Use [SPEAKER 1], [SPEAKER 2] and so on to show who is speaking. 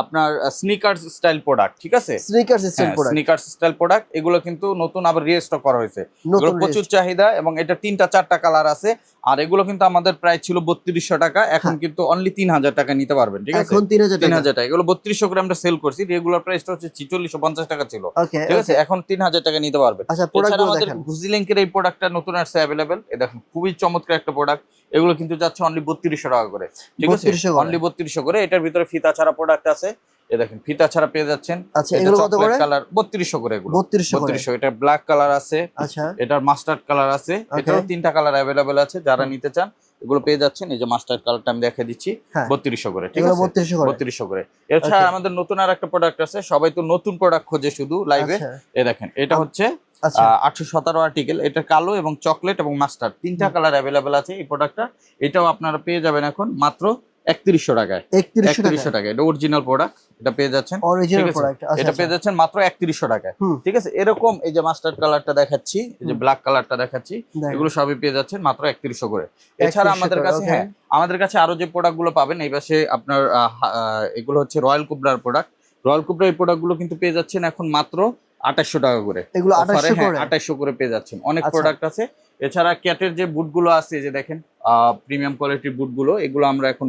[SPEAKER 1] আপনার sneakers style product, ঠিক আছে?
[SPEAKER 2] Sneakers style product,
[SPEAKER 1] sneakers style product, এগুলো কিন্তু নতুন আবার রিস্টক করা হয়েছে, এগুলো প্রচুর চাহিদা এবং এটা 3টা 4টা কালার আছে। আর এগুলো কিন্তু আমাদের প্রাইস ছিল 3200 টাকা, এখন কিন্তু অনলি 3000 টাকা নিতে পারবেন, ঠিক আছে?
[SPEAKER 2] এখন 3000
[SPEAKER 1] টাকা। এগুলো 3200 করে আমরা সেল করছি, রেগুলার প্রাইসটা হচ্ছে 4650 টাকা ছিল, ঠিক আছে? এখন 3000 টাকা নিতে পারবেন।
[SPEAKER 2] আচ্ছা,
[SPEAKER 1] এছাড়া আমাদের গুজিলিংকের এই প্রোডাক্টটা নতুন আসছে अवेलेबल, এই দেখুন খুবই চমৎকার একটা প্রোডাক্ট, এগুলো কিন্তু যাচ্ছে অনলি 3200 টাকা করে, ঠিক আছে? অনলি 3200 করে। এটার ভিতরে ফিতা ছাড়া প্রোডাক্ট আছে, এই দেখেন ফিতা ছাড়া পেয়ে যাচ্ছেন।
[SPEAKER 2] আচ্ছা, এগুলো কত করে?
[SPEAKER 1] কালার 3200 করে, এগুলো
[SPEAKER 2] 3200।
[SPEAKER 1] এটা ব্ল্যাক কালার আছে,
[SPEAKER 2] আচ্ছা,
[SPEAKER 1] এটার মাস্টার্ড কালার আছে, এটারও 3টা কালার अवेलेबल আছে, যারা নিতে চান এগুলো পেয়ে যাচ্ছেন। এই যে মাস্টার্ড কালারটা আমি দেখিয়ে দিচ্ছি, 3200 করে, ঠিক আছে? 3200 করে। এছাড়া আমাদের নতুন আর একটা প্রোডাক্ট আছে, সবাই তো নতুন প্রোডাক্ট খোঁজে শুধু লাইভে, এই দেখেন এটা হচ্ছে 817 আর্টিকেল, এটা কালো এবং চকলেট এবং মাস্টার্ড 3টা কালার अवेलेबल আছে এই প্রোডাক্টটা। এটাও আপনারা পেয়ে যাবেন এখন মাত্র 3100 টাকায়। 3100 টাকায়, এটা অরিজিনাল প্রোডাক্ট, এটা পেয়ে যাচ্ছেন,
[SPEAKER 2] অরিজিনাল প্রোডাক্ট,
[SPEAKER 1] এটা পেয়ে যাচ্ছেন মাত্র 3100 টাকায়, ঠিক আছে? এরকম এই যে মাস্টার্ড কালারটা দেখাচ্ছি, এই যে ব্ল্যাক কালারটা দেখাচ্ছি, এগুলো সবই পেয়ে যাচ্ছেন মাত্র 3100 করে। এছাড়া আমাদের কাছে আমাদের কাছে আরো যে প্রোডাক্ট গুলো পাবেন এই পাশে আপনার এগুলো হচ্ছে রয়্যাল কুবরার প্রোডাক্ট। রয়্যাল কুবরার এই প্রোডাক্ট গুলো কিন্তু পেয়ে যাচ্ছেন এখন মাত্র 2800 টাকা করে,
[SPEAKER 2] এগুলো 2800
[SPEAKER 1] করে পেয়ে যাচ্ছেন। অনেক প্রোডাক্ট আছে। এছাড়া ক্যাটের যে বুট গুলো আছে, যে দেখেন প্রিমিয়াম কোয়ালিটির বুট গুলো, এগুলো আমরা এখন